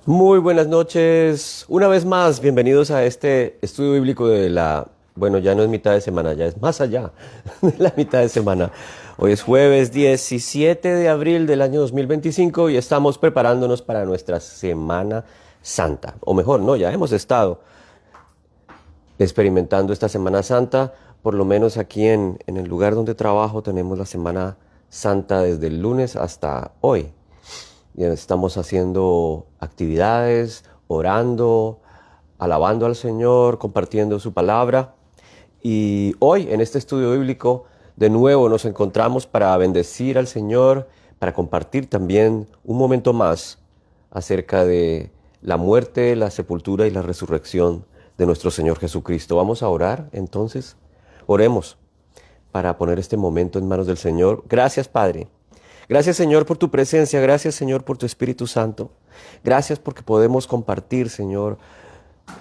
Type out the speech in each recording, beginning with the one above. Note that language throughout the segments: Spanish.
Muy buenas noches. Una vez más, bienvenidos a este estudio bíblico bueno, ya no es mitad de semana, ya es más allá de la mitad de semana. Hoy es jueves 17 de abril del año 2025 y estamos preparándonos para nuestra Semana Santa. O mejor, no, ya hemos estado experimentando esta Semana Santa. Por lo menos aquí en el lugar donde trabajo tenemos la Semana Santa desde el lunes hasta hoy. Y estamos haciendo actividades, orando, alabando al Señor, compartiendo su palabra. Y hoy en este estudio bíblico de nuevo nos encontramos para bendecir al Señor, para compartir también un momento más acerca de la muerte, la sepultura y la resurrección de nuestro Señor Jesucristo. Vamos a orar entonces. Oremos para poner este momento en manos del Señor. Gracias, Padre. Gracias, Señor, por tu presencia. Gracias, Señor, por tu Espíritu Santo. Gracias porque podemos compartir, Señor,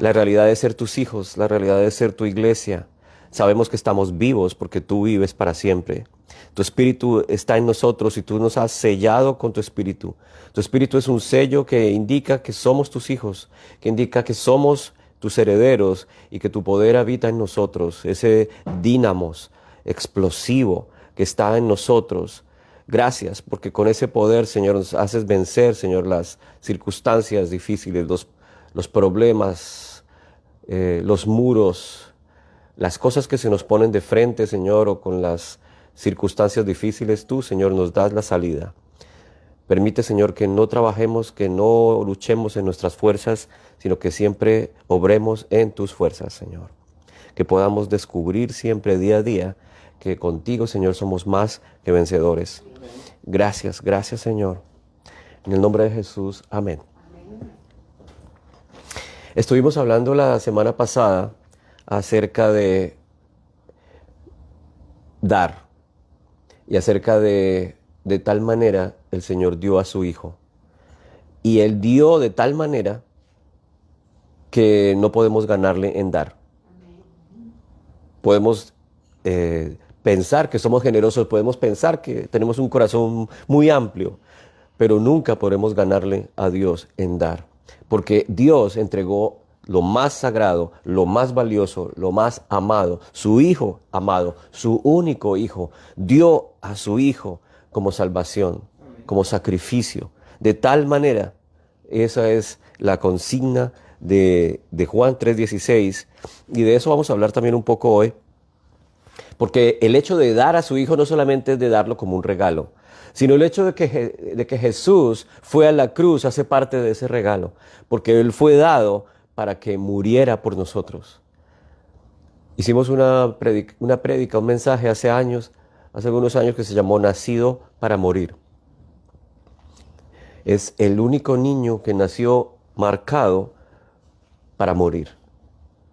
la realidad de ser tus hijos, la realidad de ser tu iglesia. Sabemos que estamos vivos porque tú vives para siempre. Tu Espíritu está en nosotros y tú nos has sellado con tu Espíritu. Tu Espíritu es un sello que indica que somos tus hijos, que indica que somos tus herederos y que tu poder habita en nosotros. Ese dínamos explosivo que está en nosotros. Gracias, porque con ese poder, Señor, nos haces vencer, Señor, las circunstancias difíciles, los problemas, los muros, las cosas que se nos ponen de frente, Señor, o con las circunstancias difíciles. Tú, Señor, nos das la salida. Permite, Señor, que no trabajemos, que no luchemos en nuestras fuerzas, sino que siempre obremos en tus fuerzas, Señor. Que podamos descubrir siempre, día a día, que contigo, Señor, somos más que vencedores. Gracias, gracias, Señor. En el nombre de Jesús, amén. Estuvimos hablando la semana pasada acerca de dar y acerca de tal manera el Señor dio a su Hijo. Y Él dio de tal manera que no podemos ganarle en dar. Podemos pensar que somos generosos, podemos pensar que tenemos un corazón muy amplio, pero nunca podremos ganarle a Dios en dar, porque Dios entregó lo más sagrado, lo más valioso, lo más amado, su Hijo amado, su único Hijo, dio a su Hijo como salvación, como sacrificio, de tal manera, esa es la consigna de Juan 3:16, y de eso vamos a hablar también un poco hoy. Porque el hecho de dar a su Hijo no solamente es de darlo como un regalo, sino el hecho de que Jesús fue a la cruz hace parte de ese regalo, porque Él fue dado para que muriera por nosotros. Hicimos una prédica, un mensaje hace algunos años que se llamó Nacido para Morir. Es el único niño que nació marcado para morir.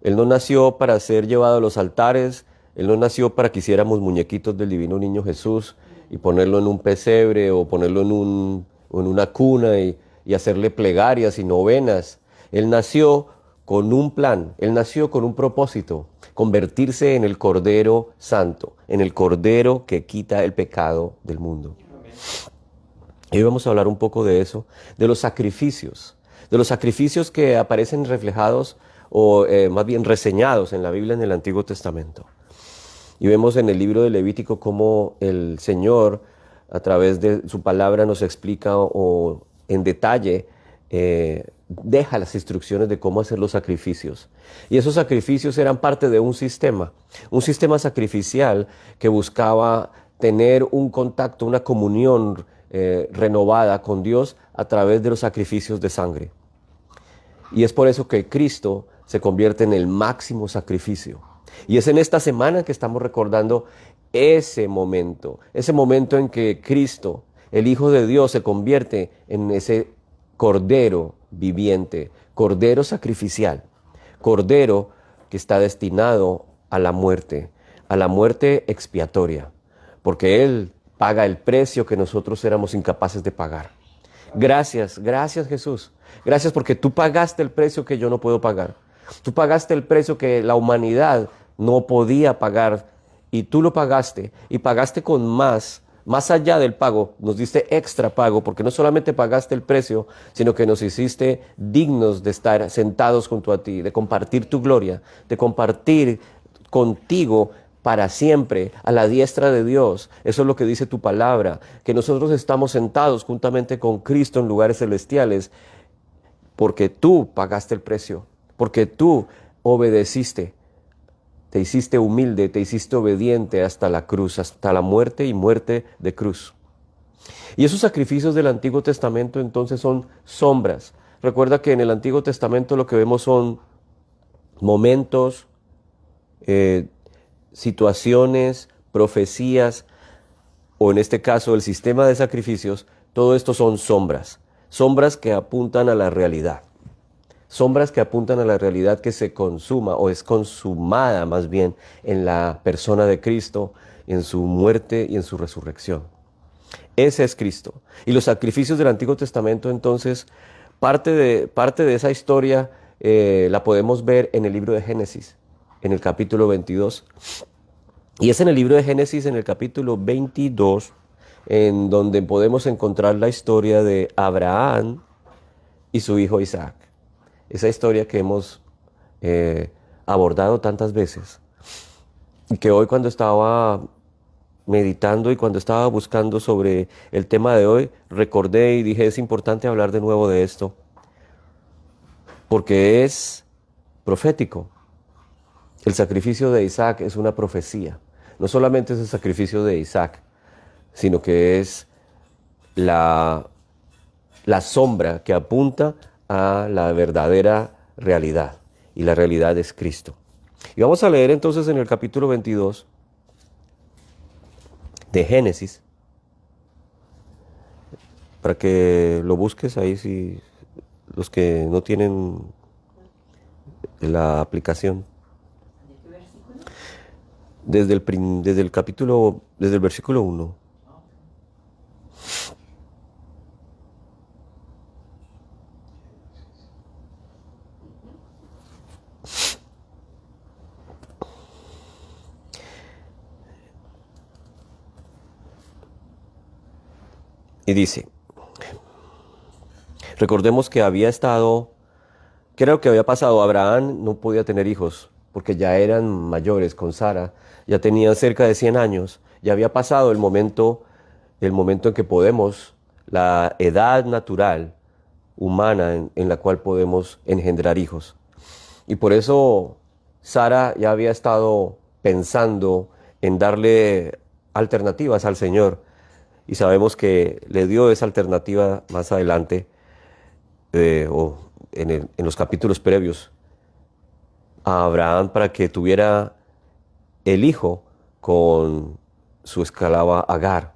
Él no nació para ser llevado a los altares. Él no nació para que hiciéramos muñequitos del divino niño Jesús y ponerlo en un pesebre o ponerlo en una cuna y hacerle plegarias y novenas. Él nació con un plan, Él nació con un propósito, convertirse en el Cordero Santo, en el Cordero que quita el pecado del mundo. Y hoy vamos a hablar un poco de eso, de los sacrificios que aparecen reflejados o más bien reseñados en la Biblia en el Antiguo Testamento. Y vemos en el libro de Levítico cómo el Señor, a través de su palabra, nos explica o en detalle deja las instrucciones de cómo hacer los sacrificios. Y esos sacrificios eran parte de un sistema sacrificial que buscaba tener un contacto, una comunión renovada con Dios a través de los sacrificios de sangre. Y es por eso que Cristo se convierte en el máximo sacrificio. Y es en esta semana que estamos recordando ese momento en que Cristo, el Hijo de Dios, se convierte en ese Cordero viviente, Cordero sacrificial, Cordero que está destinado a la muerte expiatoria, porque Él paga el precio que nosotros éramos incapaces de pagar. Gracias, gracias Jesús. Gracias porque tú pagaste el precio que yo no puedo pagar. Tú pagaste el precio que la humanidad no podía pagar y tú lo pagaste y pagaste con más más allá del pago, nos diste extra pago, porque no solamente pagaste el precio, sino que nos hiciste dignos de estar sentados junto a ti, de compartir tu gloria, de compartir contigo para siempre, a la diestra de Dios. Eso es lo que dice tu palabra, que nosotros estamos sentados juntamente con Cristo en lugares celestiales, porque tú pagaste el precio, porque tú obedeciste. Te hiciste humilde, te hiciste obediente hasta la cruz, hasta la muerte y muerte de cruz. Y esos sacrificios del Antiguo Testamento entonces son sombras. Recuerda que en el Antiguo Testamento lo que vemos son momentos, situaciones, profecías, o en este caso el sistema de sacrificios. Todo esto son sombras, sombras que apuntan a la realidad. Sombras que apuntan a la realidad que se consuma o es consumada más bien en la persona de Cristo, en su muerte y en su resurrección. Ese es Cristo. Y los sacrificios del Antiguo Testamento entonces, parte de esa historia la podemos ver en el libro de Génesis, en el capítulo 22. Y es en el libro de Génesis, en el capítulo 22, en donde podemos encontrar la historia de Abraham y su hijo Isaac. Esa historia que hemos abordado tantas veces y que hoy cuando estaba meditando y cuando estaba buscando sobre el tema de hoy, recordé y dije, es importante hablar de nuevo de esto, porque es profético. El sacrificio de Isaac es una profecía. No solamente es el sacrificio de Isaac, sino que es la sombra que apunta a la verdadera realidad, y la realidad es Cristo. Y vamos a leer entonces en el capítulo 22 de Génesis, para que lo busques ahí, si los que no tienen la aplicación. Desde el versículo 1. Y dice, recordemos que creo que había pasado, Abraham no podía tener hijos, porque ya eran mayores con Sara, ya tenían cerca de 100 años, ya había pasado el momento en que podemos, la edad natural, humana, en la cual podemos engendrar hijos. Y por eso Sara ya había estado pensando en darle alternativas al Señor. Y sabemos que le dio esa alternativa más adelante, o en los capítulos previos, a Abraham para que tuviera el hijo con su esclava Agar.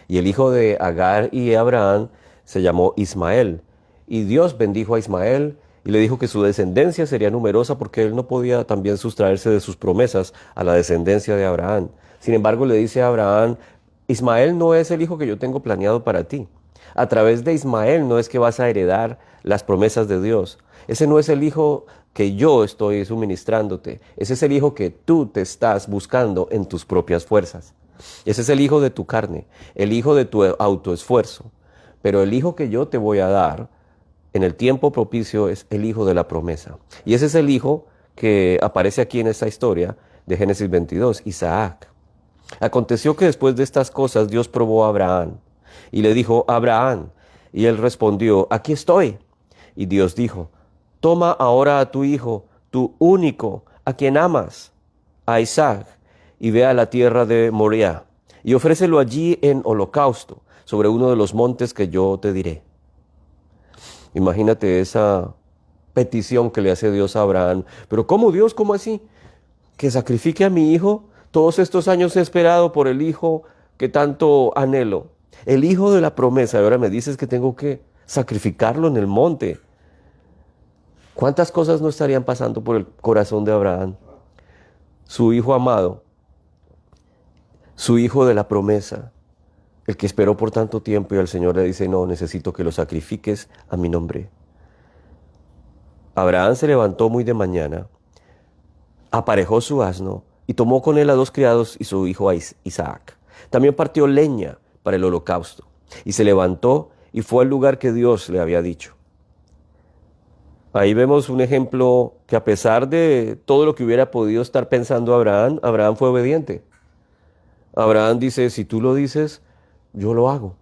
Y el hijo de Agar y Abraham se llamó Ismael. Y Dios bendijo a Ismael y le dijo que su descendencia sería numerosa porque él no podía también sustraerse de sus promesas a la descendencia de Abraham. Sin embargo, le dice a Abraham, Ismael no es el hijo que yo tengo planeado para ti. A través de Ismael no es que vas a heredar las promesas de Dios. Ese no es el hijo que yo estoy suministrándote. Ese es el hijo que tú te estás buscando en tus propias fuerzas. Ese es el hijo de tu carne, el hijo de tu autoesfuerzo. Pero el hijo que yo te voy a dar en el tiempo propicio es el hijo de la promesa. Y ese es el hijo que aparece aquí en esta historia de Génesis 22, Isaac. Aconteció que después de estas cosas Dios probó a Abraham y le dijo, Abraham, y él respondió, aquí estoy. Y Dios dijo, toma ahora a tu hijo, tu único, a quien amas, a Isaac, y ve a la tierra de Moriah, y ofrécelo allí en holocausto, sobre uno de los montes que yo te diré. Imagínate esa petición que le hace Dios a Abraham. Pero ¿cómo Dios? ¿Cómo así? ¿Que sacrifique a mi hijo? Todos estos años he esperado por el hijo que tanto anhelo. El hijo de la promesa. Y ahora me dices que tengo que sacrificarlo en el monte. ¿Cuántas cosas no estarían pasando por el corazón de Abraham? Su hijo amado. Su hijo de la promesa. El que esperó por tanto tiempo y el Señor le dice, no, necesito que lo sacrifiques a mi nombre. Abraham se levantó muy de mañana, aparejó su asno y tomó con él a 2 criados y su hijo Isaac. También partió leña para el holocausto. Y se levantó y fue al lugar que Dios le había dicho. Ahí vemos un ejemplo que a pesar de todo lo que hubiera podido estar pensando Abraham, Abraham fue obediente. Abraham dice, si tú lo dices, yo lo hago.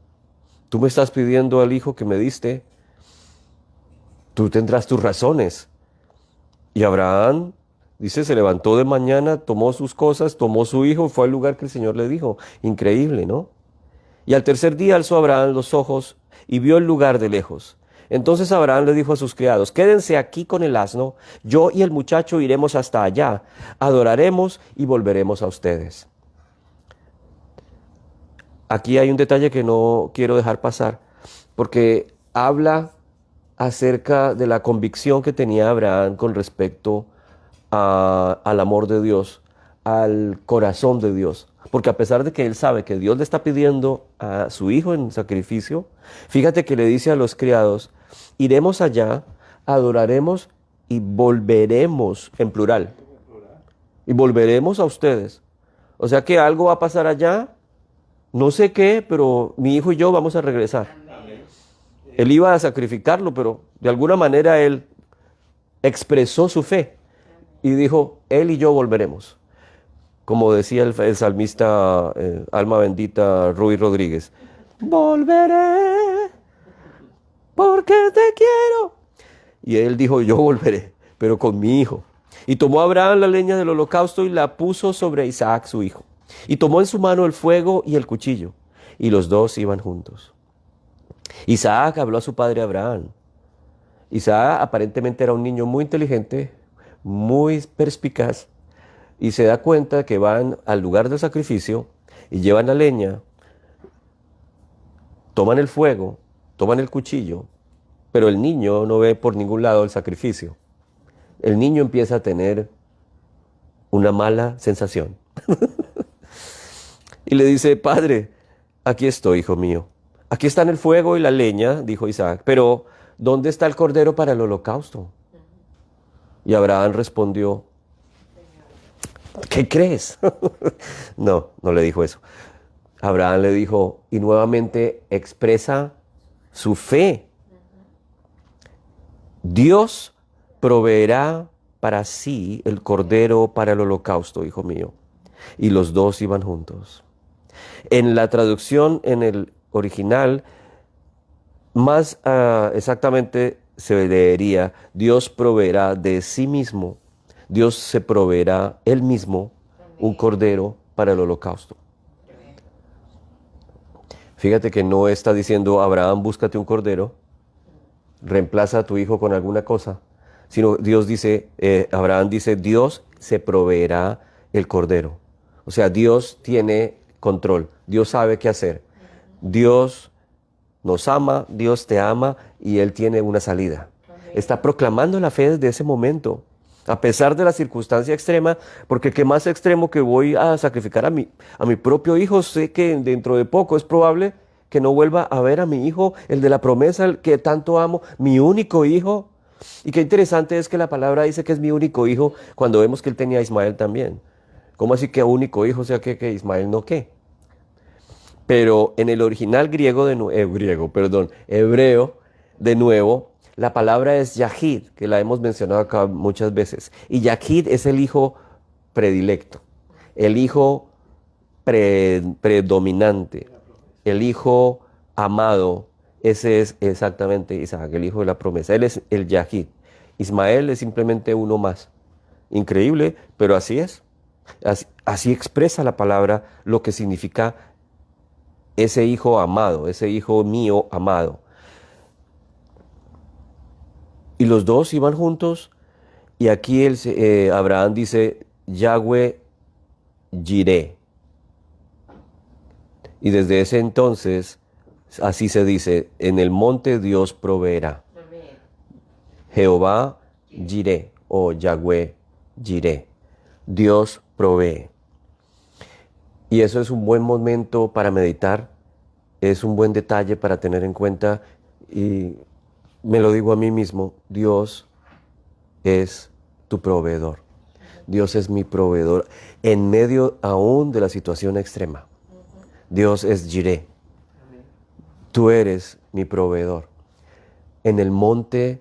Tú me estás pidiendo al hijo que me diste, tú tendrás tus razones. Y Abraham, dice, se levantó de mañana, tomó sus cosas, tomó su hijo y fue al lugar que el Señor le dijo. Increíble, ¿no? Y al tercer día alzó Abraham los ojos y vio el lugar de lejos. Entonces Abraham le dijo a sus criados, quédense aquí con el asno, yo y el muchacho iremos hasta allá, adoraremos y volveremos a ustedes. Aquí hay un detalle que no quiero dejar pasar, porque habla acerca de la convicción que tenía Abraham con respecto al amor de Dios, al corazón de Dios. Porque a pesar de que él sabe que Dios le está pidiendo a su hijo en sacrificio, fíjate que le dice a los criados, iremos allá, adoraremos y volveremos, en plural, y volveremos a ustedes. O sea que algo va a pasar allá, no sé qué, pero mi hijo y yo vamos a regresar. Él iba a sacrificarlo, pero de alguna manera él expresó su fe y dijo, él y yo volveremos. Como decía el salmista, alma bendita, Ruy Rodríguez, volveré porque te quiero. Y él dijo, yo volveré, pero con mi hijo. Y tomó Abraham la leña del holocausto y la puso sobre Isaac, su hijo. Y tomó en su mano el fuego y el cuchillo, y los dos iban juntos. Isaac habló a su padre Abraham. Isaac aparentemente era un niño muy inteligente, muy perspicaz, y se da cuenta que van al lugar del sacrificio y llevan la leña, toman el fuego, toman el cuchillo, pero el niño no ve por ningún lado el sacrificio. El niño empieza a tener una mala sensación. Y le dice, padre, aquí estoy, hijo mío. Aquí están el fuego y la leña, dijo Isaac, pero ¿dónde está el cordero para el holocausto? Y Abraham respondió, ¿qué crees? No le dijo eso. Abraham le dijo, y nuevamente expresa su fe. Dios proveerá para sí el cordero para el holocausto, hijo mío. Y los dos iban juntos. En la traducción, en el original, más exactamente se leería, Dios proveerá de sí mismo, Dios se proveerá él mismo un cordero para el holocausto. Fíjate que no está diciendo, Abraham, búscate un cordero, reemplaza a tu hijo con alguna cosa, sino Dios dice, Abraham dice, Dios se proveerá el cordero. O sea, Dios tiene control, Dios sabe qué hacer. Dios nos ama, Dios te ama y Él tiene una salida. Está proclamando la fe desde ese momento, a pesar de la circunstancia extrema, porque qué más extremo que voy a sacrificar a mi propio hijo. Sé que dentro de poco es probable que no vuelva a ver a mi hijo, el de la promesa, el que tanto amo, mi único hijo. Y qué interesante es que la palabra dice que es mi único hijo cuando vemos que él tenía a Ismael también. ¿Cómo así que único hijo? O sea, que Ismael no qué. Pero en el original hebreo, de nuevo, la palabra es Yahid, que la hemos mencionado acá muchas veces. Y Yahid es el hijo predilecto, el hijo predominante, el hijo amado. Ese es exactamente Isaac, el hijo de la promesa. Él es el Yahid. Ismael es simplemente uno más. Increíble, pero así es. Así expresa la palabra lo que significa ese hijo amado, ese hijo mío amado. Y los dos iban juntos, y aquí Abraham dice, Yahweh Jireh. Y desde ese entonces, así se dice, en el monte Dios proveerá. Jehová Jireh, o Yahweh Jireh. Dios provee. Y eso es un buen momento para meditar, es un buen detalle para tener en cuenta, y me lo digo a mí mismo, Dios es tu proveedor. Dios es mi proveedor en medio aún de la situación extrema. Dios es Jireh, Tú eres mi proveedor. En el monte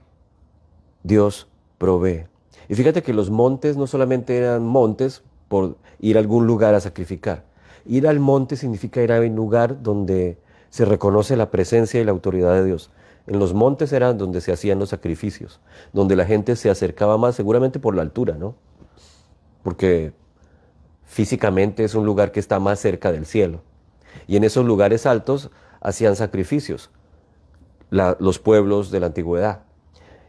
Dios provee. Y fíjate que los montes no solamente eran montes por ir a algún lugar a sacrificar. Ir al monte significa ir a un lugar donde se reconoce la presencia y la autoridad de Dios. En los montes eran donde se hacían los sacrificios, donde la gente se acercaba más, seguramente por la altura, ¿no? Porque físicamente es un lugar que está más cerca del cielo. Y en esos lugares altos hacían sacrificios los pueblos de la antigüedad.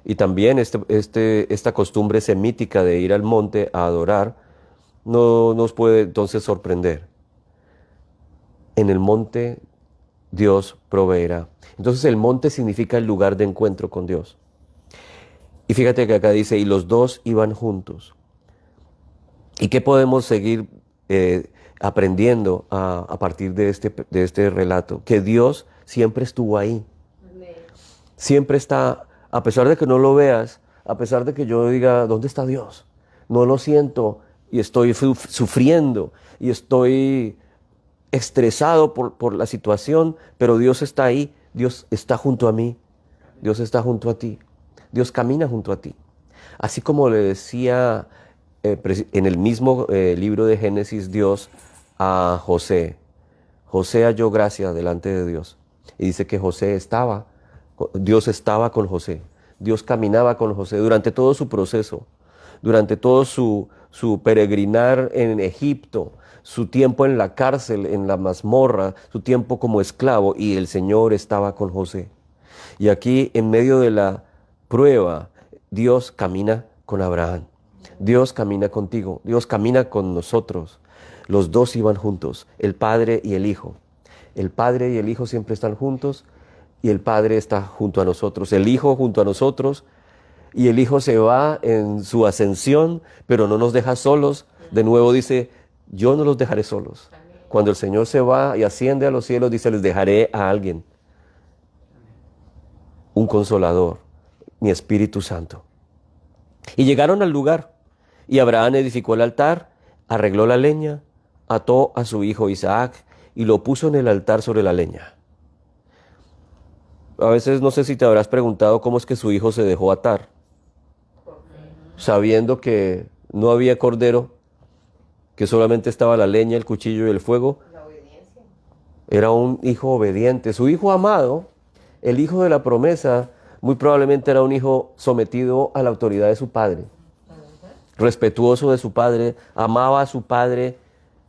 Y también esta costumbre semítica de ir al monte a adorar no nos puede entonces sorprender. En el monte Dios proveerá. Entonces el monte significa el lugar de encuentro con Dios. Y fíjate que acá dice, y los dos iban juntos. ¿Y qué podemos seguir aprendiendo a partir de este relato? Que Dios siempre estuvo ahí. Amén. Siempre está, a pesar de que no lo veas, a pesar de que yo diga, ¿dónde está Dios? No lo siento y estoy sufriendo y estoy estresado por la situación, pero Dios está ahí, Dios está junto a mí, Dios está junto a ti, Dios camina junto a ti. Así como le decía en el mismo libro de Génesis Dios a José. José halló gracia delante de Dios. Y dice que Dios estaba con José. Dios caminaba con José durante todo su proceso, durante todo su peregrinar en Egipto, su tiempo en la cárcel, en la mazmorra, su tiempo como esclavo, y el Señor estaba con José. Y aquí, en medio de la prueba, Dios camina con Abraham. Dios camina contigo, Dios camina con nosotros. Los dos iban juntos, el Padre y el Hijo. El Padre y el Hijo siempre están juntos y el Padre está junto a nosotros. El Hijo junto a nosotros y el Hijo se va en su ascensión, pero no nos deja solos. De nuevo dice, yo no los dejaré solos. Cuando el Señor se va y asciende a los cielos, dice, les dejaré a alguien. Un consolador, mi Espíritu Santo. Y llegaron al lugar. Y Abraham edificó el altar, arregló la leña, ató a su hijo Isaac y lo puso en el altar sobre la leña. A veces no sé si te habrás preguntado cómo es que su hijo se dejó atar, sabiendo que no había cordero, que solamente estaba la leña, el cuchillo y el fuego. La obediencia. Era un hijo obediente, su hijo amado, el hijo de la promesa, muy probablemente era un hijo sometido a la autoridad de su padre. Respetuoso de su padre, amaba a su padre,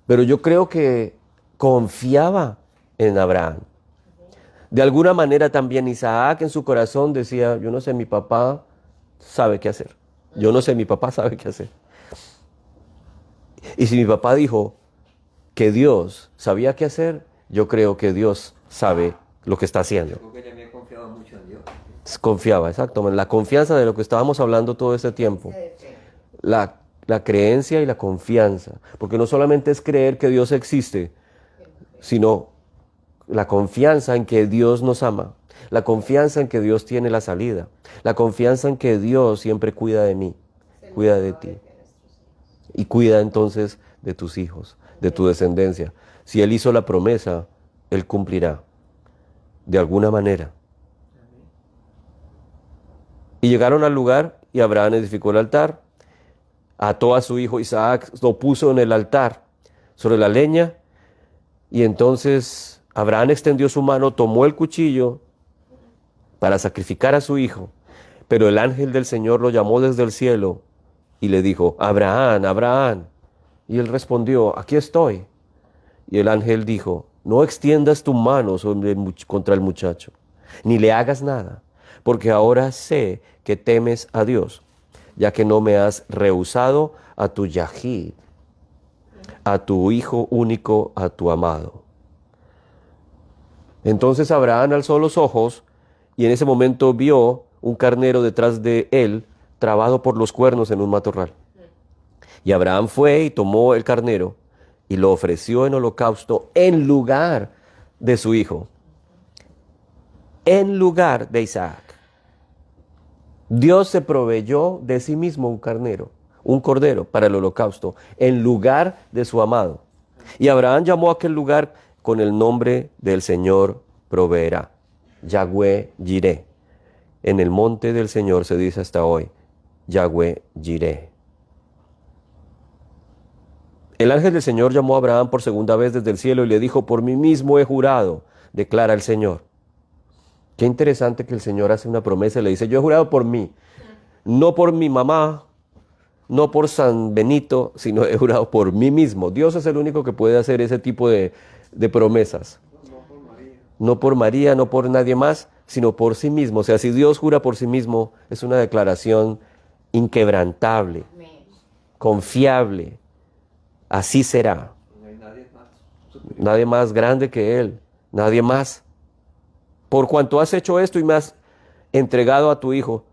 pero yo creo que confiaba en Abraham. De alguna manera también Isaac en su corazón decía, yo no sé, mi papá sabe qué hacer. Yo no sé, mi papá sabe qué hacer. Y si mi papá dijo que Dios sabía qué hacer, yo creo que Dios sabe lo que está haciendo. Yo creo que también confiaba mucho en Dios. Confiaba, exacto. La confianza de lo que estábamos hablando todo este tiempo. La creencia y la confianza. Porque no solamente es creer que Dios existe, sino la confianza en que Dios nos ama. La confianza en que Dios tiene la salida. La confianza en que Dios siempre cuida de mí, cuida de ti. Y cuida entonces de tus hijos, de tu descendencia. Si Él hizo la promesa, Él cumplirá. De alguna manera. Y llegaron al lugar y Abraham edificó el altar. Ató a su hijo Isaac, lo puso en el altar sobre la leña. Y entonces Abraham extendió su mano, tomó el cuchillo para sacrificar a su hijo. Pero el ángel del Señor lo llamó desde el cielo y le dijo, Abraham, Abraham. Y él respondió, aquí estoy. Y el ángel dijo, no extiendas tu mano contra el muchacho, ni le hagas nada, porque ahora sé que temes a Dios, ya que no me has rehusado a tu Yahid, a tu hijo único, a tu amado. Entonces Abraham alzó los ojos y en ese momento vio un carnero detrás de él, trabado por los cuernos en un matorral. Y Abraham fue y tomó el carnero y lo ofreció en holocausto en lugar de su hijo, en lugar de Isaac. Dios se proveyó de sí mismo un cordero para el holocausto, en lugar de su amado. Y Abraham llamó a aquel lugar con el nombre del Señor proveerá. Yahweh Jireh. En el monte del Señor se dice hasta hoy, Yahweh Jireh. El ángel del Señor llamó a Abraham por segunda vez desde el cielo y le dijo, por mí mismo he jurado, declara el Señor. Qué interesante que el Señor hace una promesa y le dice, yo he jurado por mí, no por mi mamá, no por San Benito, sino he jurado por mí mismo. Dios es el único que puede hacer ese tipo de promesas. No por María, no por nadie más, sino por sí mismo. O sea, si Dios jura por sí mismo, es una declaración inquebrantable, confiable. Así será. No hay nadie más superior. Nadie más grande que Él, nadie más. Por cuanto has hecho esto y me has entregado a tu Hijo,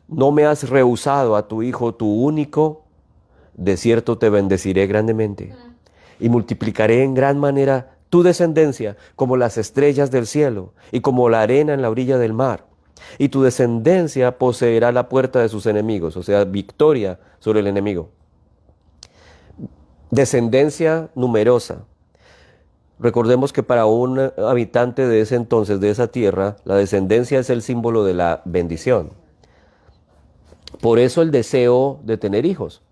no me has rehusado a tu Hijo, tu único, de cierto te bendeciré grandemente y multiplicaré en gran manera tu descendencia como las estrellas del cielo y como la arena en la orilla del mar. Y tu descendencia poseerá la puerta de sus enemigos, o sea, victoria sobre el enemigo. Descendencia numerosa. Recordemos que para un habitante de ese entonces, de esa tierra, la descendencia es el símbolo de la bendición. Por eso el deseo de tener hijos.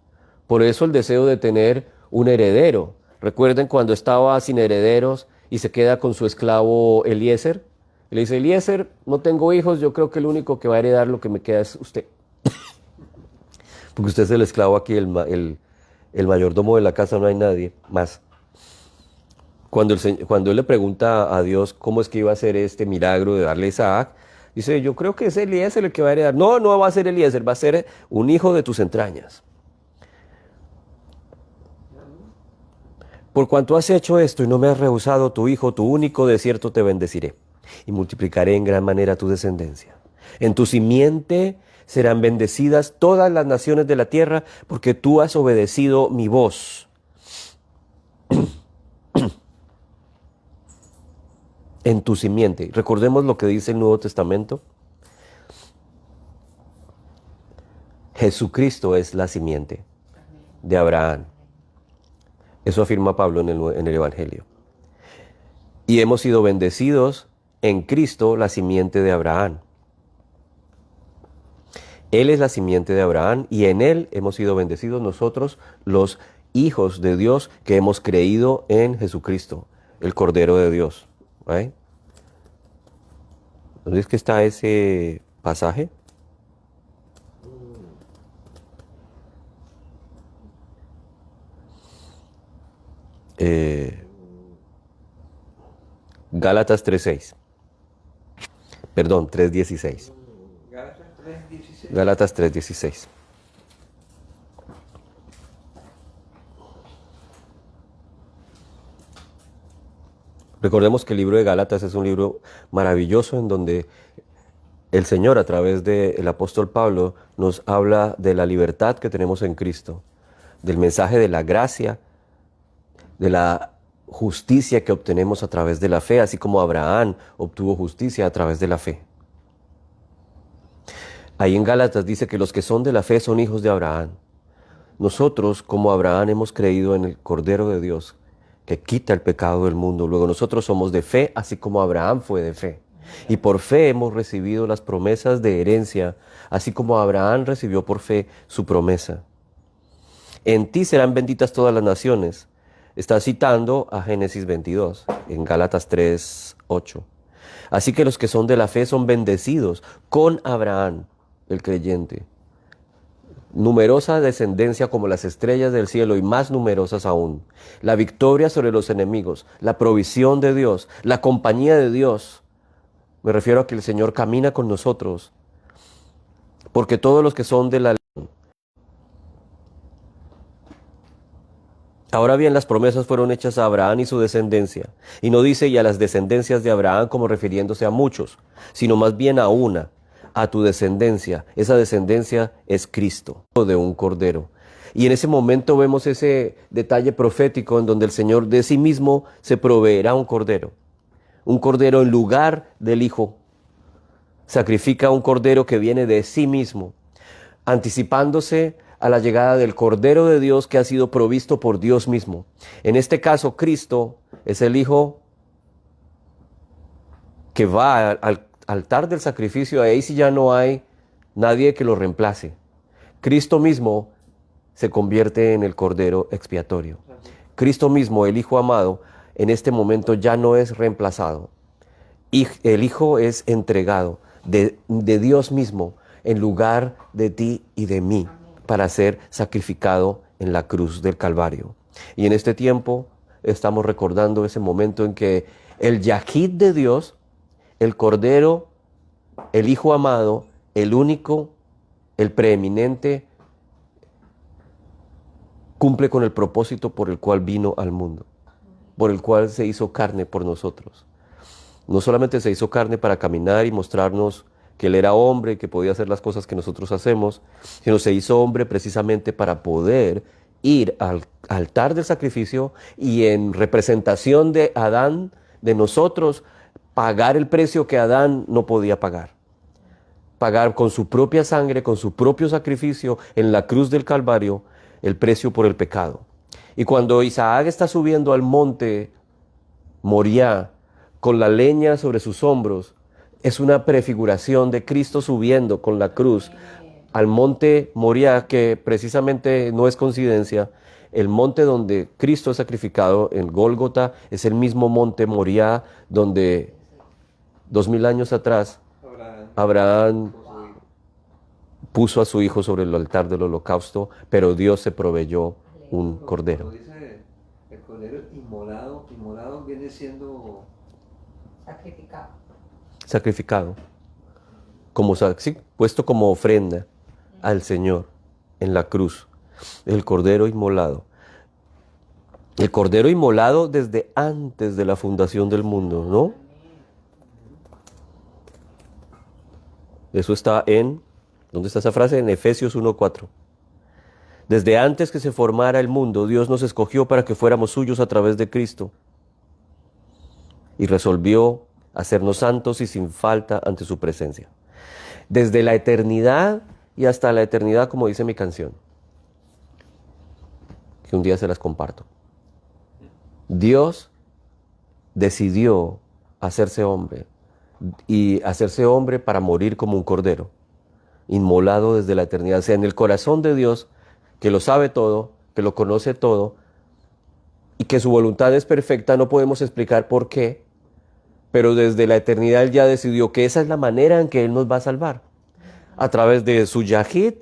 Por eso el deseo de tener un heredero. Recuerden cuando estaba sin herederos y se queda con su esclavo Eliezer. Y le dice, Eliezer, no tengo hijos, yo creo que el único que va a heredar lo que me queda es usted. Porque usted es el esclavo aquí, el mayordomo de la casa, no hay nadie más. Cuando él le pregunta a Dios cómo es que iba a hacer este milagro de darle a Isaac, dice, yo creo que es Eliezer el que va a heredar. No, no va a ser Eliezer, va a ser un hijo de tus entrañas. Por cuanto has hecho esto y no me has rehusado tu hijo, tu único, de cierto te bendeciré y multiplicaré en gran manera tu descendencia. En tu simiente serán bendecidas todas las naciones de la tierra, porque tú has obedecido mi voz. En tu simiente. Recordemos lo que dice el Nuevo Testamento. Jesucristo es la simiente de Abraham. Eso afirma Pablo en el Evangelio. Y hemos sido bendecidos en Cristo, la simiente de Abraham. Él es la simiente de Abraham y en Él hemos sido bendecidos nosotros, los hijos de Dios que hemos creído en Jesucristo, el Cordero de Dios. ¿Right? ¿Dónde es que está ese pasaje? Gálatas 3:6. Perdón, 3:16. Gálatas 3:16. Gálatas 3:16. Recordemos que el libro de Gálatas es un libro maravilloso en donde el Señor, a través del apóstol Pablo, nos habla de la libertad que tenemos en Cristo, del mensaje de la gracia, de la justicia que obtenemos a través de la fe, así como Abraham obtuvo justicia a través de la fe. Ahí en Gálatas dice que los que son de la fe son hijos de Abraham. Nosotros, como Abraham, hemos creído en el Cordero de Dios, que quita el pecado del mundo. Luego nosotros somos de fe, así como Abraham fue de fe. Y por fe hemos recibido las promesas de herencia, así como Abraham recibió por fe su promesa. En ti serán benditas todas las naciones. Está citando a Génesis 22, en Gálatas 3:8. Así que los que son de la fe son bendecidos con Abraham, el creyente. Numerosa descendencia como las estrellas del cielo y más numerosas aún. La victoria sobre los enemigos, la provisión de Dios, la compañía de Dios. Me refiero a que el Señor camina con nosotros. Porque todos los que son de la ley. Ahora bien, las promesas fueron hechas a Abraham y su descendencia. Y no dice y a las descendencias de Abraham como refiriéndose a muchos, sino más bien a una. A tu descendencia. Esa descendencia es Cristo, de un cordero. Y en ese momento vemos ese detalle profético en donde el Señor de sí mismo se proveerá un cordero en lugar del Hijo. Sacrifica un cordero que viene de sí mismo, anticipándose a la llegada del Cordero de Dios que ha sido provisto por Dios mismo. En este caso, Cristo es el Hijo que va altar del sacrificio, ahí sí ya no hay nadie que lo reemplace. Cristo mismo se convierte en el Cordero expiatorio. Cristo mismo, el Hijo amado, en este momento ya no es reemplazado. Y el Hijo es entregado de Dios mismo en lugar de ti y de mí para ser sacrificado en la cruz del Calvario. Y en este tiempo estamos recordando ese momento en que el Yahid de Dios, el Cordero, el Hijo amado, el único, el preeminente, cumple con el propósito por el cual vino al mundo, por el cual se hizo carne por nosotros. No solamente se hizo carne para caminar y mostrarnos que Él era hombre y que podía hacer las cosas que nosotros hacemos, sino se hizo hombre precisamente para poder ir al altar del sacrificio y en representación de Adán, de nosotros, pagar el precio que Adán no podía pagar. Pagar con su propia sangre, con su propio sacrificio en la cruz del Calvario, el precio por el pecado. Y cuando Isaac está subiendo al monte Moriah con la leña sobre sus hombros, es una prefiguración de Cristo subiendo con la cruz al monte Moriah, que precisamente no es coincidencia. El monte donde Cristo es sacrificado, en Gólgota, es el mismo monte Moriah donde 2000 años atrás Abraham puso a su hijo sobre el altar del holocausto, pero Dios se proveyó un cordero. Cuando dice el cordero inmolado viene siendo Sacrificado, como, sí, puesto como ofrenda al Señor en la cruz. El cordero inmolado. El cordero inmolado desde antes de la fundación del mundo, ¿no? Eso está en, ¿dónde está esa frase? En Efesios 1:4. Desde antes que se formara el mundo, Dios nos escogió para que fuéramos suyos a través de Cristo. Y resolvió hacernos santos y sin falta ante su presencia. Desde la eternidad y hasta la eternidad, como dice mi canción, que un día se las comparto. Dios decidió hacerse hombre, y hacerse hombre para morir como un cordero, inmolado desde la eternidad. O sea, en el corazón de Dios, que lo sabe todo, que lo conoce todo, y que su voluntad es perfecta, no podemos explicar por qué, pero desde la eternidad Él ya decidió que esa es la manera en que Él nos va a salvar. A través de su Yahid,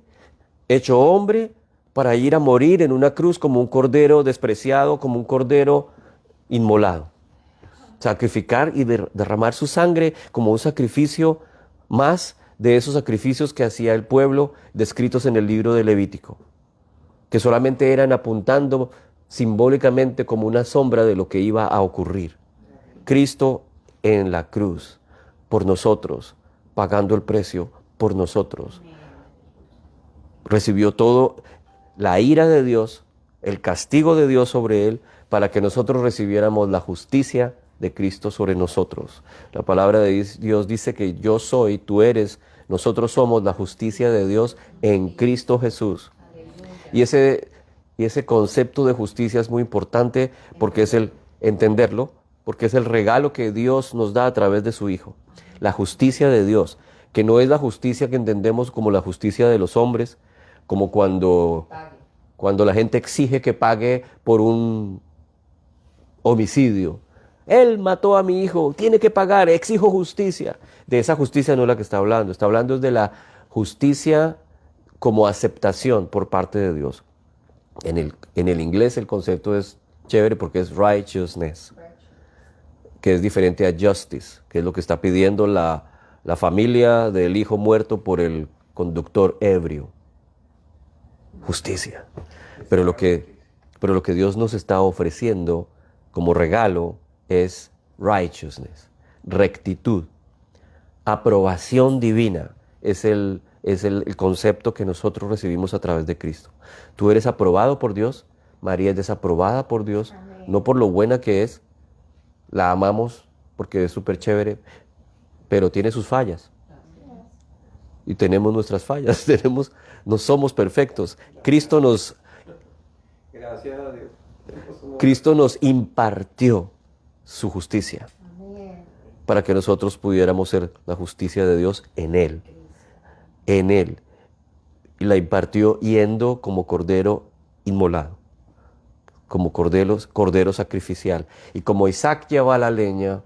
hecho hombre, para ir a morir en una cruz como un cordero despreciado, como un cordero inmolado. Sacrificar y derramar su sangre como un sacrificio más de esos sacrificios que hacía el pueblo descritos en el libro de Levítico, que solamente eran apuntando simbólicamente como una sombra de lo que iba a ocurrir. Cristo en la cruz, por nosotros, pagando el precio por nosotros. Recibió todo, la ira de Dios, el castigo de Dios sobre Él, para que nosotros recibiéramos la justicia de Cristo sobre nosotros. La palabra de Dios dice que yo soy, tú eres, nosotros somos la justicia de Dios en Cristo Jesús. Y ese concepto de justicia es muy importante porque es el entenderlo, porque es el regalo que Dios nos da a través de su Hijo. La justicia de Dios, que no es la justicia que entendemos como la justicia de los hombres, como cuando la gente exige que pague por un homicidio. Él mató a mi hijo, tiene que pagar, exijo justicia. De esa justicia no es la que está hablando de la justicia como aceptación por parte de Dios. En el inglés el concepto es chévere porque es righteousness, que es diferente a justice, que es lo que está pidiendo la familia del hijo muerto por el conductor ebrio. Justicia. Pero lo que Dios nos está ofreciendo como regalo es righteousness, rectitud, aprobación divina. Es el concepto que nosotros recibimos a través de Cristo. Tú eres aprobado por Dios, María es desaprobada por Dios, no por lo buena que es, la amamos porque es súper chévere, pero tiene sus fallas. Y tenemos nuestras fallas, no somos perfectos. Gracias a Dios. Cristo nos impartió su justicia. para que nosotros pudiéramos ser la justicia de Dios en Él. En Él. Y la impartió yendo como cordero inmolado, como cordero sacrificial. Y como Isaac lleva la leña,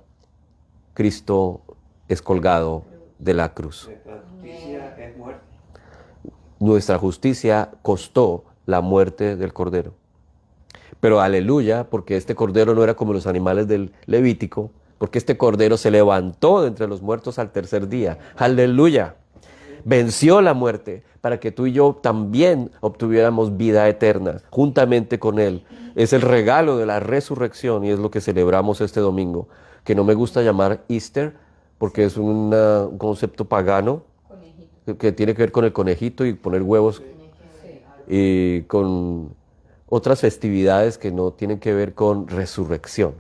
Cristo es colgado de la cruz. Nuestra justicia es muerte. Nuestra justicia costó la muerte del cordero. Pero aleluya, porque este cordero no era como los animales del Levítico, porque este cordero se levantó de entre los muertos al tercer día. Aleluya. Venció la muerte para que tú y yo también obtuviéramos vida eterna juntamente con Él. Es el regalo de la resurrección y es lo que celebramos este domingo, que no me gusta llamar Easter porque es un concepto pagano que tiene que ver con el conejito y poner huevos y con otras festividades que no tienen que ver con resurrección.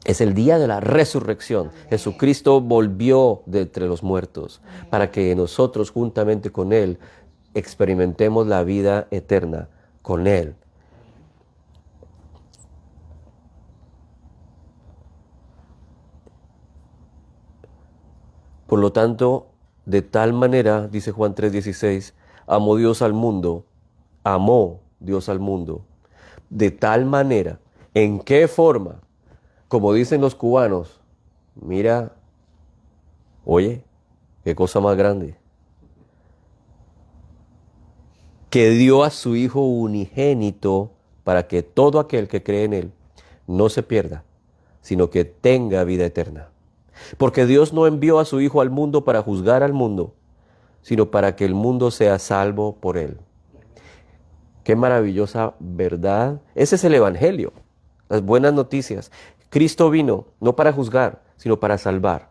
Es el día de la resurrección. Jesucristo volvió de entre los muertos para que nosotros juntamente con Él experimentemos la vida eterna con Él. Por lo tanto, de tal manera, dice Juan 3:16, amó Dios al mundo, de tal manera. ¿En qué forma? Como dicen los cubanos, mira, oye, qué cosa más grande. Que dio a su Hijo unigénito para que todo aquel que cree en Él no se pierda, sino que tenga vida eterna. Porque Dios no envió a su Hijo al mundo para juzgar al mundo, sino para que el mundo sea salvo por Él. Qué maravillosa verdad. Ese es el Evangelio, las buenas noticias. Cristo vino no para juzgar, sino para salvar.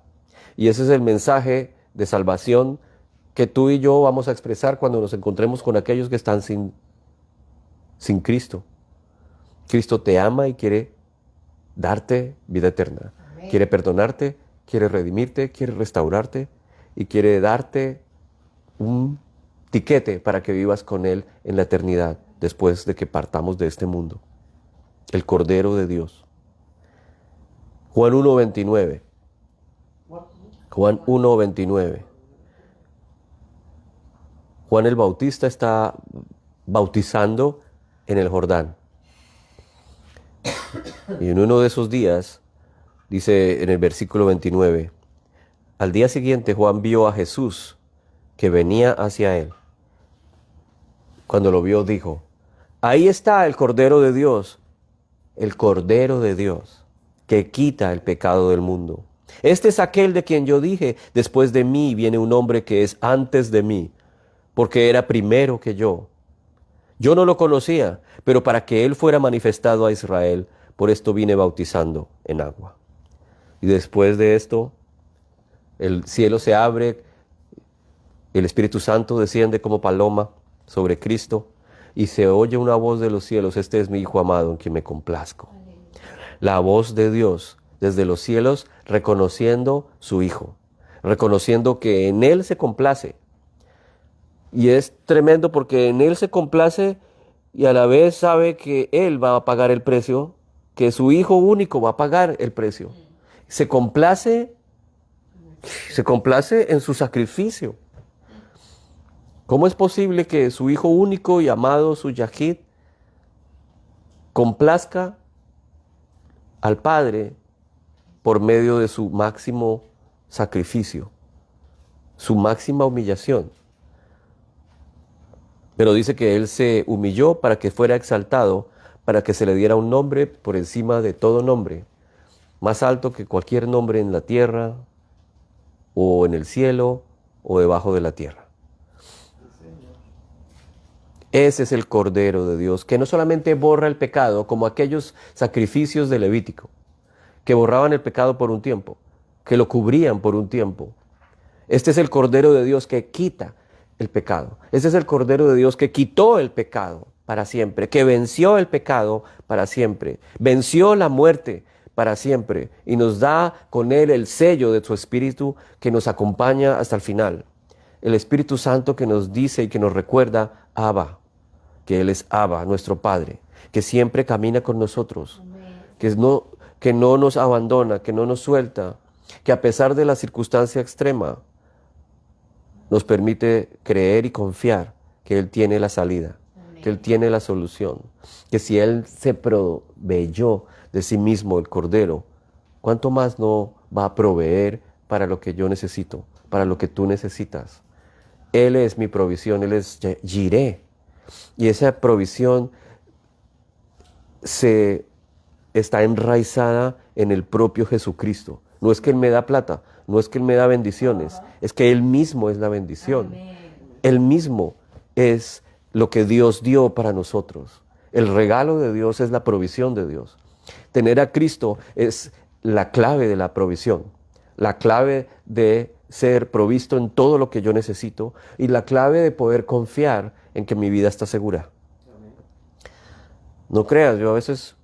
Y ese es el mensaje de salvación que tú y yo vamos a expresar cuando nos encontremos con aquellos que están sin Cristo. Cristo te ama y quiere darte vida eterna. Amén. Quiere perdonarte, quiere redimirte, quiere restaurarte y quiere darte un tiquete para que vivas con Él en la eternidad después de que partamos de este mundo. El Cordero de Dios. Juan 1:29. Juan 1:29. Juan el Bautista está bautizando en el Jordán. Y en uno de esos días, dice en el versículo 29, al día siguiente Juan vio a Jesús que venía hacia él. Cuando lo vio dijo, ahí está el Cordero de Dios, que quita el pecado del mundo. Este es aquel de quien yo dije, después de mí viene un hombre que es antes de mí, porque era primero que yo. Yo no lo conocía, pero para que él fuera manifestado a Israel, por esto vine bautizando en agua. Y después de esto, el cielo se abre, el Espíritu Santo desciende como paloma sobre Cristo, y se oye una voz de los cielos, este es mi Hijo amado en quien me complazco. La voz de Dios desde los cielos reconociendo su Hijo, reconociendo que en Él se complace. Y es tremendo porque en Él se complace y a la vez sabe que Él va a pagar el precio, que su Hijo único va a pagar el precio. Se complace en su sacrificio. ¿Cómo es posible que su Hijo único y amado, su Yahid, complazca al Padre por medio de su máximo sacrificio, su máxima humillación? Pero dice que Él se humilló para que fuera exaltado, para que se le diera un nombre por encima de todo nombre, más alto que cualquier nombre en la tierra, o en el cielo, o debajo de la tierra. Ese es el Cordero de Dios, que no solamente borra el pecado, como aquellos sacrificios de Levítico, que borraban el pecado por un tiempo, que lo cubrían por un tiempo. Este es el Cordero de Dios que quita el pecado. Este es el Cordero de Dios que quitó el pecado para siempre, que venció el pecado para siempre, venció la muerte para siempre y nos da con Él el sello de su Espíritu que nos acompaña hasta el final. El Espíritu Santo que nos dice y que nos recuerda Abba, que Él es Abba, nuestro Padre, que siempre camina con nosotros, que que no nos abandona, que no nos suelta, que a pesar de la circunstancia extrema, nos permite creer y confiar que Él tiene la salida, que Él tiene la solución, que si Él se proveyó de sí mismo el Cordero, ¿cuánto más no va a proveer para lo que yo necesito, para lo que tú necesitas? Él es mi provisión, Él es Jireh. Y esa provisión está enraizada en el propio Jesucristo. No es que Él me da plata, no es que Él me da bendiciones, es que Él mismo es la bendición. Amén. Él mismo es lo que Dios dio para nosotros. El regalo de Dios es la provisión de Dios. Tener a Cristo es la clave de la provisión, la clave de ser provisto en todo lo que yo necesito y la clave de poder confiar en que mi vida está segura. Amén. No creas, yo a veces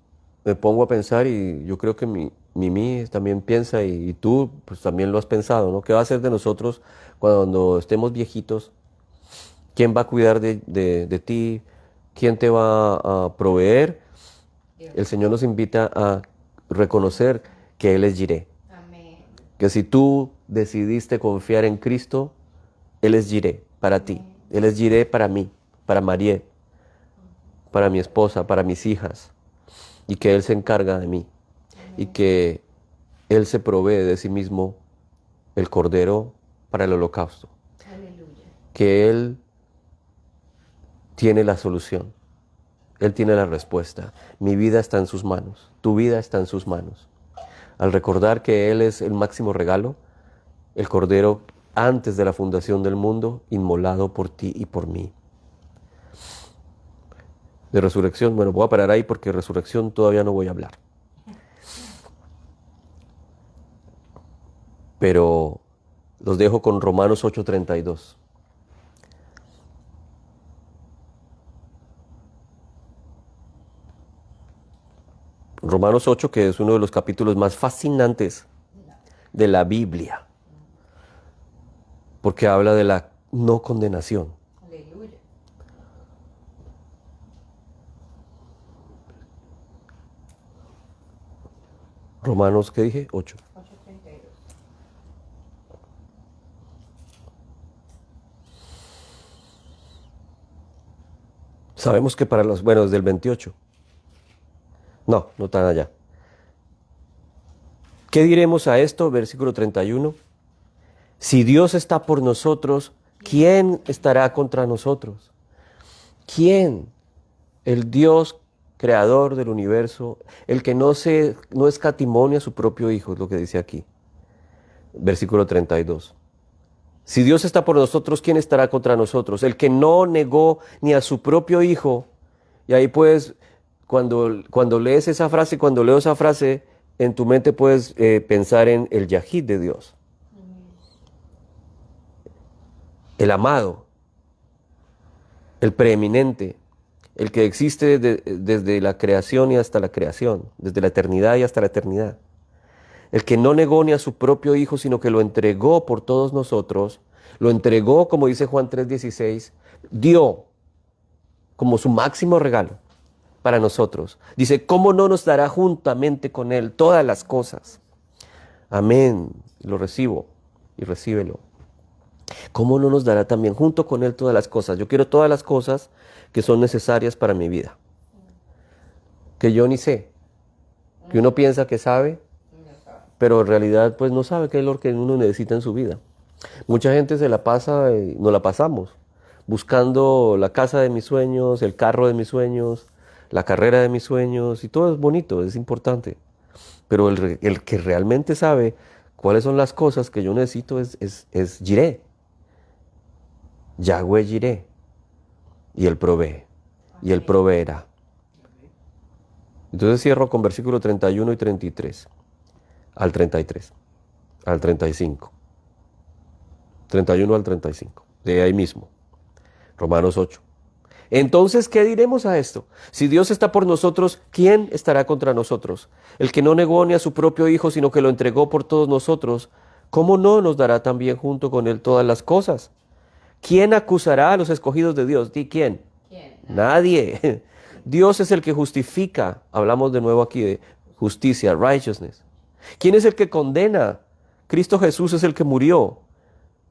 me pongo a pensar y yo creo que Mimi también piensa y tú pues también lo has pensado, ¿no? ¿Qué va a hacer de nosotros cuando estemos viejitos? ¿Quién va a cuidar de ti? ¿Quién te va a proveer? El Señor nos invita a reconocer que Él es Jireh. Amén. Que si tú decidiste confiar en Cristo, Él es Jireh para ti. Él es Jireh para mí, para Mariel, para mi esposa, para mis hijas. Y que Él se encarga de mí. Y que Él se provee de sí mismo el cordero para el holocausto. Aleluya. Que Él tiene la solución. Él tiene la respuesta. Mi vida está en sus manos. Tu vida está en sus manos. Al recordar que Él es el máximo regalo, el cordero antes de la fundación del mundo, inmolado por ti y por mí. De resurrección, bueno, voy a parar ahí porque resurrección todavía no voy a hablar. Pero los dejo con Romanos 8:32. Romanos 8, que es uno de los capítulos más fascinantes de la Biblia, porque habla de la no condenación. Aleluya. Romanos, ¿qué dije? 8. 8:32. Sabemos que para los, bueno, desde el 28. No, no tan allá. ¿Qué diremos a esto? Versículo 31. Si Dios está por nosotros, ¿quién estará contra nosotros? ¿Quién? El Dios creador del universo, el que no escatimó a su propio Hijo, es lo que dice aquí. Versículo 32. Si Dios está por nosotros, ¿quién estará contra nosotros? El que no negó ni a su propio Hijo. Y ahí puedes, cuando lees esa frase, cuando leo esa frase, en tu mente puedes pensar en el Yahid de Dios. El amado, el preeminente, el que existe desde la creación y hasta la creación, desde la eternidad y hasta la eternidad. El que no negó ni a su propio Hijo, sino que lo entregó por todos nosotros, lo entregó, como dice Juan 3:16, dio como su máximo regalo para nosotros. Dice, ¿cómo no nos dará juntamente con Él todas las cosas? Amén. Lo recibo y recíbelo. ¿Cómo no nos dará también junto con Él todas las cosas? Yo quiero todas las cosas que son necesarias para mi vida. Que yo ni sé. Que uno piensa que sabe, pero en realidad pues no sabe qué es lo que uno necesita en su vida. Mucha gente se la pasa, nos la pasamos, buscando la casa de mis sueños, el carro de mis sueños, la carrera de mis sueños, y todo es bonito, es importante. Pero el que realmente sabe cuáles son las cosas que yo necesito es Jireh. Yahweh Jireh. Y Él provee. Y Él proveerá. Entonces cierro con versículo 31 y 33. Al 33. Al 35. 31 al 35. De ahí mismo. Romanos 8. Entonces, ¿qué diremos a esto? Si Dios está por nosotros, ¿quién estará contra nosotros? El que no negó ni a su propio Hijo, sino que lo entregó por todos nosotros, ¿cómo no nos dará también junto con Él todas las cosas? ¿Quién acusará a los escogidos de Dios? ¿Di quién? ¿Quién? Nadie. Dios es el que justifica. Hablamos de nuevo aquí de justicia, righteousness. ¿Quién es el que condena? Cristo Jesús es el que murió.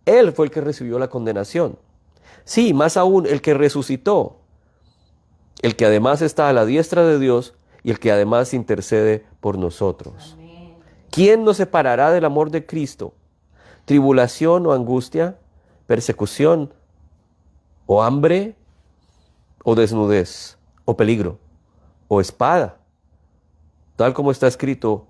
Él fue el que recibió la condenación. Sí, más aún, el que resucitó, el que además está a la diestra de Dios y el que además intercede por nosotros. Amén. ¿Quién nos separará del amor de Cristo? ¿Tribulación o angustia? ¿Persecución? ¿O hambre? ¿O desnudez? ¿O peligro? ¿O espada? Tal como está escrito,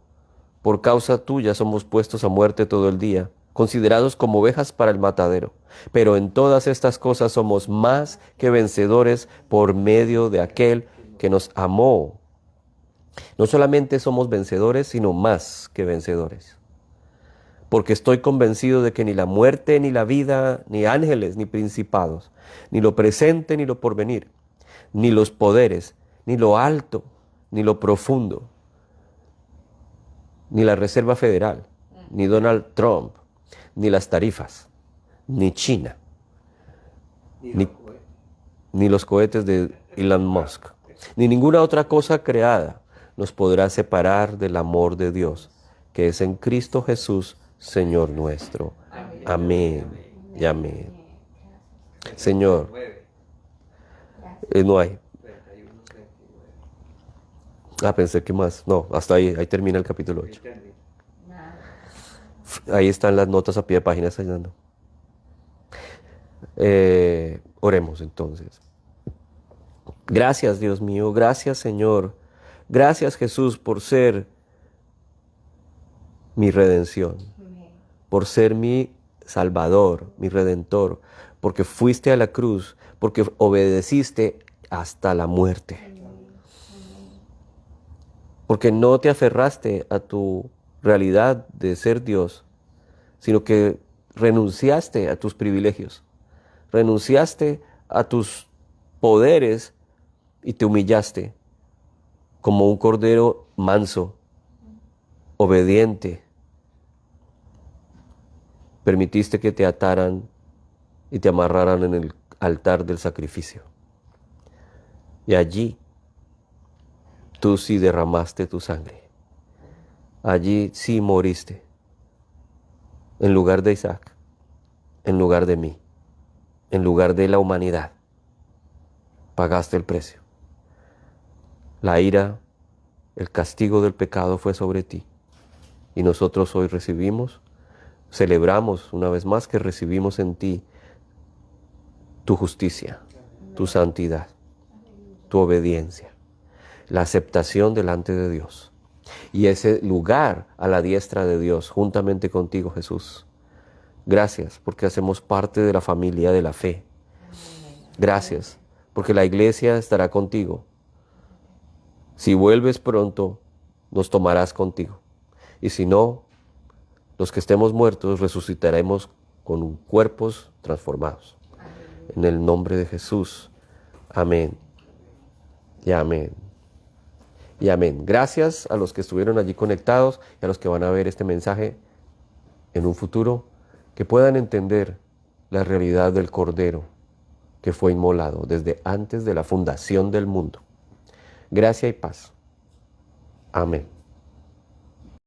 por causa tuya somos puestos a muerte todo el día, considerados como ovejas para el matadero. Pero en todas estas cosas somos más que vencedores por medio de aquel que nos amó. No solamente somos vencedores, sino más que vencedores. Porque estoy convencido de que ni la muerte, ni la vida, ni ángeles, ni principados, ni lo presente, ni lo porvenir, ni los poderes, ni lo alto, ni lo profundo, ni la Reserva Federal, ni Donald Trump, ni las tarifas, ni China, Ni ni los cohetes de Elon Musk, ni ninguna otra cosa creada nos podrá separar del amor de Dios, que es en Cristo Jesús, Señor nuestro. Amén y amén. Señor, 39, no hay. 31, 39. Pensé que más. No, hasta ahí termina el capítulo 8. Entendí. Nada. Ahí están las notas a pie de página, está llenando. Oremos entonces. Gracias, Dios mío, gracias, Señor. Gracias, Jesús, por ser mi redención, Amén. por ser mi Salvador, mi Redentor, porque fuiste a la cruz, porque obedeciste hasta la muerte, porque no te aferraste a tu realidad de ser Dios, sino que renunciaste a tus privilegios, renunciaste a tus poderes y te humillaste como un cordero manso, obediente. Permitiste que te ataran y te amarraran en el altar del sacrificio. Y allí tú sí derramaste tu sangre. Allí sí moriste. En lugar de Isaac, en lugar de mí, en lugar de la humanidad. Pagaste el precio. La ira, el castigo del pecado fue sobre ti. Y nosotros hoy celebramos una vez más que recibimos en ti tu justicia, tu santidad, tu obediencia, la aceptación delante de Dios. Y ese lugar a la diestra de Dios, juntamente contigo, Jesús. Gracias porque hacemos parte de la familia de la fe. Gracias porque la iglesia estará contigo. Si vuelves pronto, nos tomarás contigo. Y si no, los que estemos muertos resucitaremos con cuerpos transformados. En el nombre de Jesús. Amén. Y amén. Y amén. Gracias a los que estuvieron allí conectados y a los que van a ver este mensaje en un futuro, que puedan entender la realidad del Cordero que fue inmolado desde antes de la fundación del mundo. Gracia y paz. Amén.